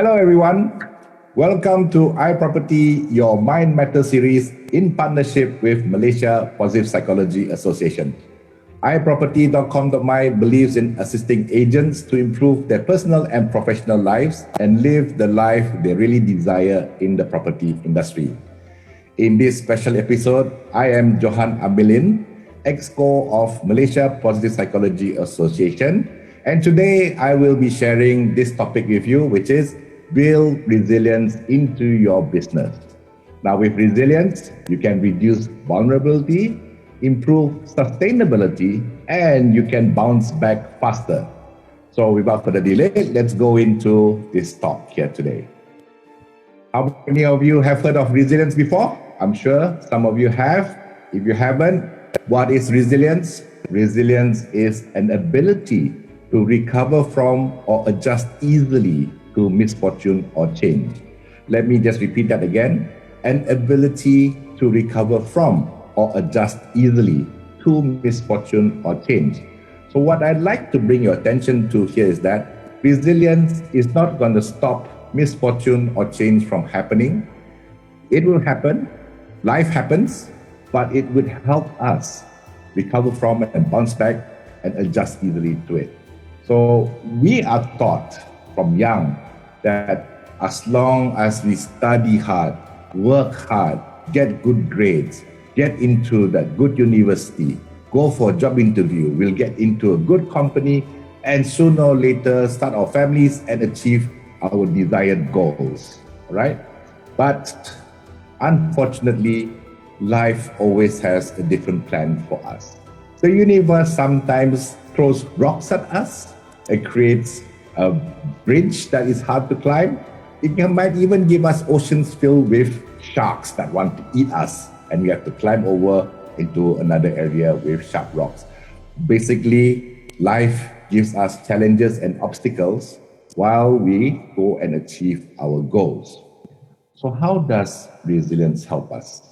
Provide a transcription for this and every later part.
Hello everyone, welcome to iProperty, your Mind Matter series in partnership with Malaysia Positive Psychology Association. iProperty.com.my believes in assisting agents to improve their personal and professional lives and live the life they really desire in the property industry. In this special episode, I am Johan Amilin, EXCO of Malaysia Positive Psychology Association, and today I will be sharing this topic with you, which is build resilience into your business. Now with resilience, you can reduce vulnerability, improve sustainability, and you can bounce back faster. So without further delay, let's go into this talk here today. How many of you have heard of resilience before? I'm sure some of you have. If you haven't, what is resilience? Resilience is an ability to recover from or adjust easily to misfortune or change. Let me just repeat that again. An ability to recover from or adjust easily to misfortune or change. So what I'd like to bring your attention to here is that resilience is not going to stop misfortune or change from happening. It will happen, life happens, but it would help us recover from it and bounce back and adjust easily to it. So we are taught from young that as long as we study hard, work hard, get good grades, get into that good university, go for a job interview, we'll get into a good company, and sooner or later start our families and achieve our desired goals, right? But unfortunately, life always has a different plan for us. The universe sometimes throws rocks at us. It creates a bridge that is hard to climb. It might even give us oceans filled with sharks that want to eat us, and we have to climb over into another area with sharp rocks. Basically, life gives us challenges and obstacles while we go and achieve our goals. So how does resilience help us?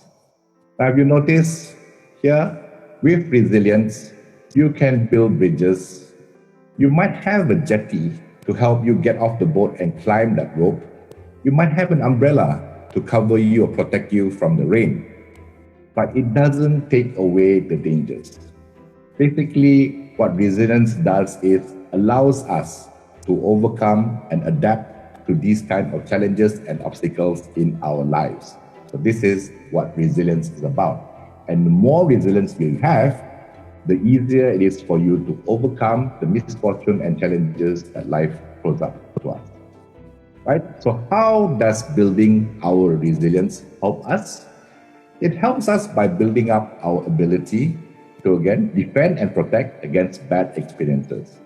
Have you noticed here, with resilience, you can build bridges. You might have a jetty to help you get off the boat and climb that rope. You might have an umbrella to cover you or protect you from the rain. But it doesn't take away the dangers. Basically, what resilience does is allows us to overcome and adapt to these kind of challenges and obstacles in our lives. So this is what resilience is about. And the more resilience you have, the easier it is for you to overcome the misfortune and challenges that life throws up to us. Right? So how does building our resilience help us? It helps us by building up our ability to, again, defend and protect against bad experiences.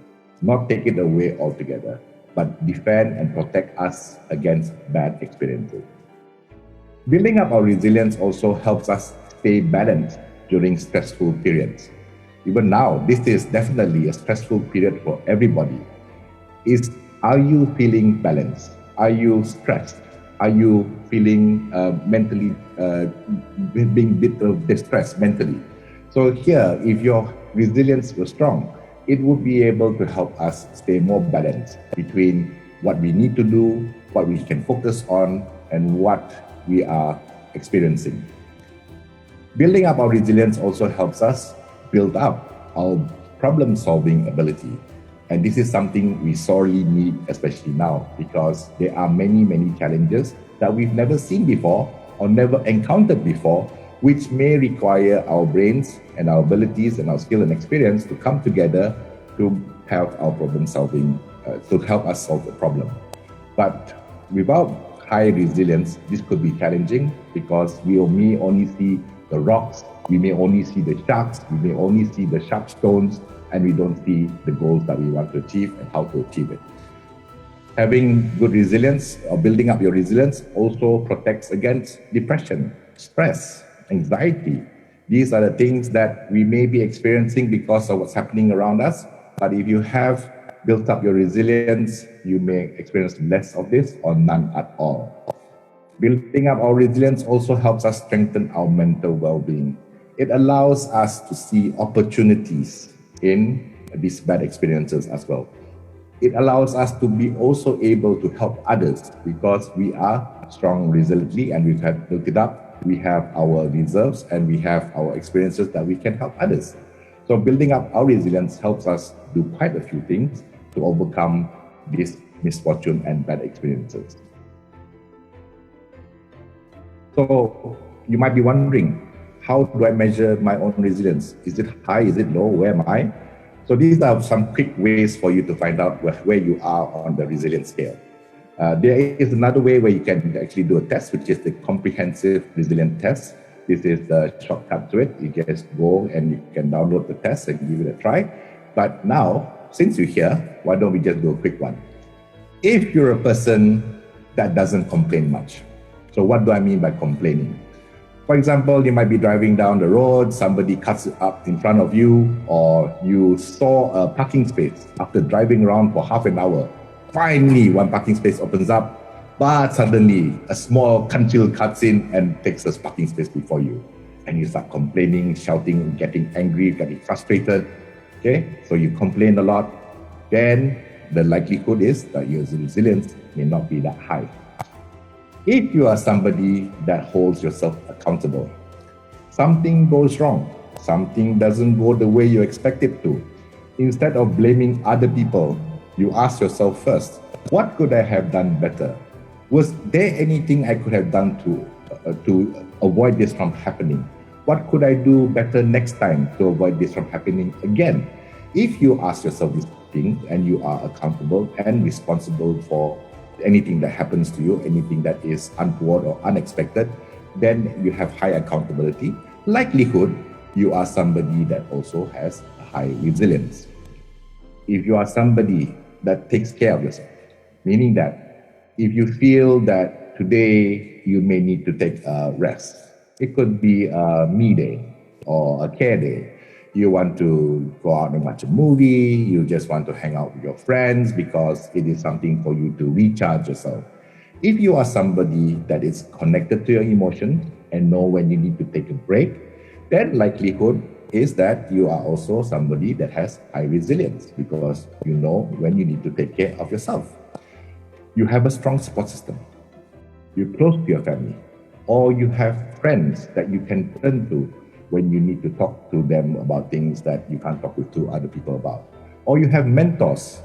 Not take it away altogether, but defend and protect us against bad experiences. Building up our resilience also helps us stay balanced during stressful periods. Even now, this is definitely a stressful period for everybody. Are you feeling balanced? Are you stressed? Are you feeling mentally, being a bit of distress mentally? So here, if your resilience was strong, it would be able to help us stay more balanced between what we need to do, what we can focus on, and what we are experiencing. Building up our resilience also helps us build up our problem-solving ability. And this is something we sorely need, especially now, because there are many, many challenges that we've never seen before or never encountered before, which may require our brains and our abilities and our skill and experience to come together to have our problem solving, to help us solve the problem. But without high resilience, this could be challenging because we may only see the rocks, we may only see the sharks, we may only see the sharp stones, and we don't see the goals that we want to achieve and how to achieve it. Having good resilience or building up your resilience also protects against depression, stress, anxiety. These are the things that we may be experiencing because of what's happening around us. But if you have built up your resilience, you may experience less of this or none at all. Building up our resilience also helps us strengthen our mental well-being. It allows us to see opportunities in these bad experiences as well. It allows us to be also able to help others because we are strong resiliently and we've had built it up. We have our reserves and we have our experiences that we can help others. So building up our resilience helps us do quite a few things to overcome this misfortune and bad experiences. So you might be wondering, how do I measure my own resilience? Is it high? Is it low? Where am I? So these are some quick ways for you to find out where you are on the resilience scale. There is another way where you can actually do a test, which is the comprehensive resilience test. This is the shortcut to it. You just go and you can download the test and give it a try. But now, since you're here, why don't we just do a quick one? If you're a person that doesn't complain much, so what do I mean by complaining? For example, you might be driving down the road, somebody cuts up in front of you, or you saw a parking space after driving around for half an hour. Finally, one parking space opens up, but suddenly a small country cuts in and takes a parking space before you. And you start complaining, shouting, getting angry, getting frustrated. Okay, so you complain a lot, then the likelihood is that your resilience may not be that high. If you are somebody that holds yourself accountable, something goes wrong, something doesn't go the way you expect it to, instead of blaming other people, you ask yourself first, what could I have done better? Was there anything I could have done to avoid this from happening? What could I do better next time to avoid this from happening again? If you ask yourself these things and you are accountable and responsible for anything that happens to you, anything that is untoward or unexpected, then you have high accountability. Likelihood, you are somebody that also has a high resilience. If you are somebody that takes care of yourself, meaning that if you feel that today you may need to take a rest, it could be a me day or a care day. You want to go out and watch a movie, you just want to hang out with your friends because it is something for you to recharge yourself. If you are somebody that is connected to your emotions and know when you need to take a break, then likelihood is that you are also somebody that has high resilience because you know when you need to take care of yourself. You have a strong support system. You're close to your family, or you have friends that you can turn to when you need to talk to them about things that you can't talk to other people about. Or you have mentors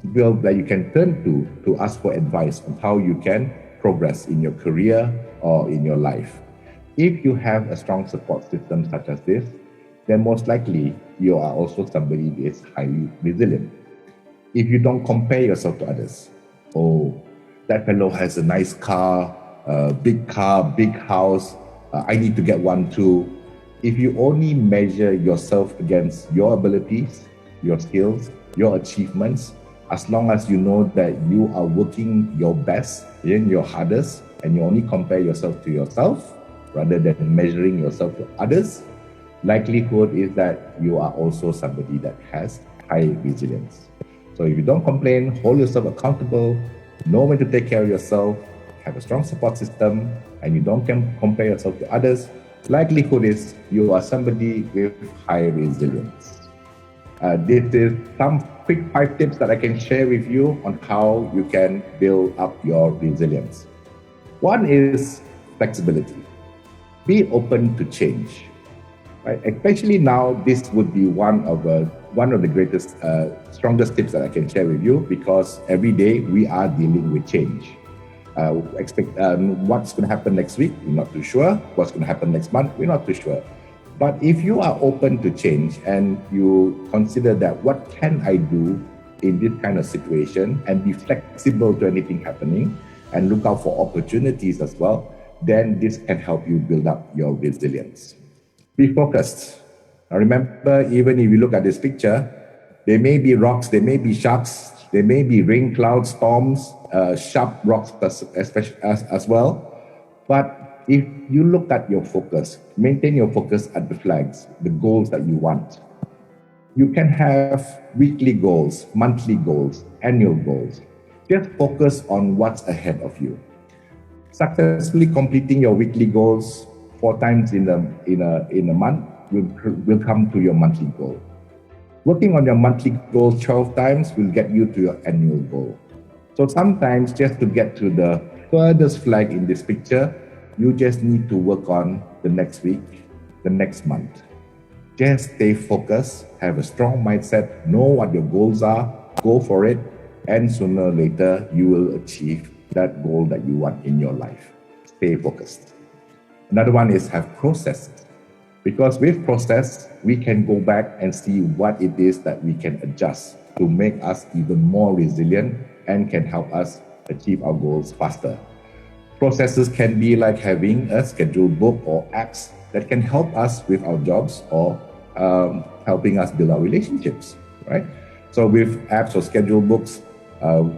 that you can turn to ask for advice on how you can progress in your career or in your life. If you have a strong support system such as this, then most likely you are also somebody that is highly resilient. If you don't compare yourself to others, oh, that fellow has a nice car, big house, I need to get one too. If you only measure yourself against your abilities, your skills, your achievements, as long as you know that you are working your best, your hardest, and you only compare yourself to yourself rather than measuring yourself to others, likelihood is that you are also somebody that has high resilience. So if you don't complain, hold yourself accountable, know when to take care of yourself, have a strong support system, and you don't compare yourself to others, likelihood is you are somebody with high resilience. This is some quick 5 tips that I can share with you on how you can build up your resilience. One is flexibility. Be open to change. Right? Especially now, this would be one of the greatest, strongest tips that I can share with you because every day we are dealing with change. What's going to happen next week, we're not too sure. What's going to happen next month, we're not too sure. But if you are open to change and you consider that what can I do in this kind of situation and be flexible to anything happening and look out for opportunities as well, then this can help you build up your resilience. Be focused. Now remember, even if you look at this picture, there may be rocks, there may be sharks, there may be rain clouds, storms, sharp rocks as well. But if you look at your focus, maintain your focus at the flags, the goals that you want. You can have weekly goals, monthly goals, annual goals. Just focus on what's ahead of you. Successfully completing your weekly goals 4 times in a month will come to your monthly goal. Working on your monthly goal 12 times will get you to your annual goal. So sometimes just to get to the furthest flag in this picture, you just need to work on the next week, the next month. Just stay focused, have a strong mindset, know what your goals are, go for it, and sooner or later you will achieve that goal that you want in your life. Stay focused. Another one is have processes. Because with process, we can go back and see what it is that we can adjust to make us even more resilient and can help us achieve our goals faster. Processes can be like having a schedule book or apps that can help us with our jobs or helping us build our relationships, right? So with apps or schedule books,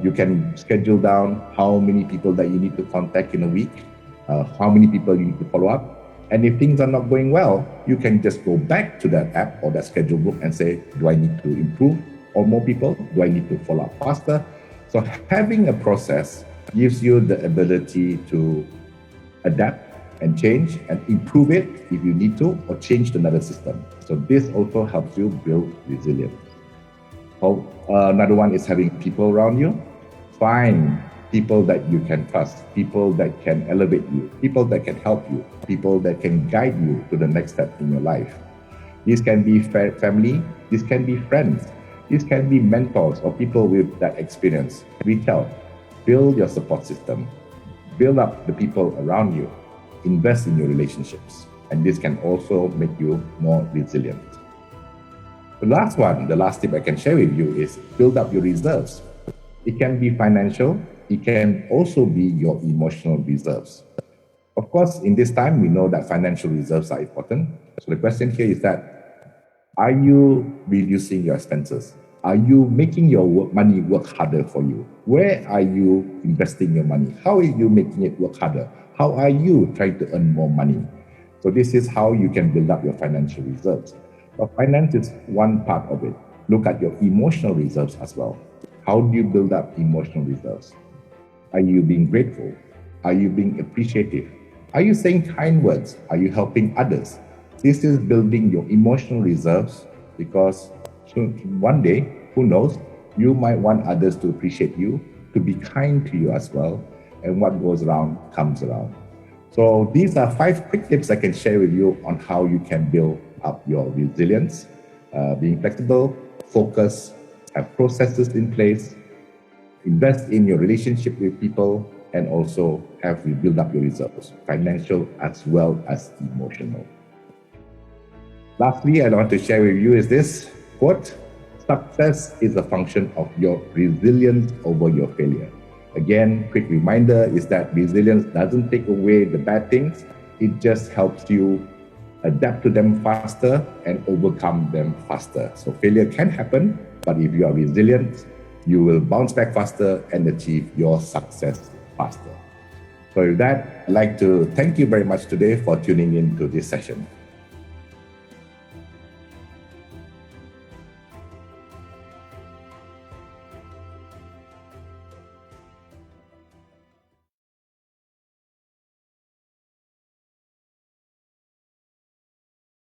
you can schedule down how many people that you need to contact in a week, how many people you need to follow up. And if things are not going well, you can just go back to that app or that schedule book and say, do I need to improve on more people? Do I need to follow up faster? So having a process gives you the ability to adapt and change and improve it if you need to, or change to another system. So this also helps you build resilience. Another one is having people around you. Find people that you can trust, people that can elevate you, people that can help you, people that can guide you to the next step in your life. This can be family, this can be friends, this can be mentors or people with that experience. Reach out, build your support system, build up the people around you, invest in your relationships, and this can also make you more resilient. The last tip I can share with you is build up your reserves. It can be financial, it can also be your emotional reserves. Of course, in this time, we know that financial reserves are important. So the question here is that, are you reducing your expenses? Are you making your money work harder for you? Where are you investing your money? How are you making it work harder? How are you trying to earn more money? So this is how you can build up your financial reserves. But finance is one part of it. Look at your emotional reserves as well. How do you build up emotional reserves? Are you being grateful? Are you being appreciative? Are you saying kind words? Are you helping others? This is building your emotional reserves, because one day, who knows, you might want others to appreciate you, to be kind to you as well, and what goes around comes around. So these are 5 quick tips I can share with you on how you can build up your resilience, being flexible, focus, have processes in place, invest in your relationship with people, and also have you build up your reserves, financial as well as emotional. Lastly, I want to share with you is this quote: success is a function of your resilience over your failure. Again, quick reminder is that resilience doesn't take away the bad things. It just helps you adapt to them faster and overcome them faster. So failure can happen, but if you are resilient, you will bounce back faster and achieve your success faster. So with that, I'd like to thank you very much today for tuning in to this session.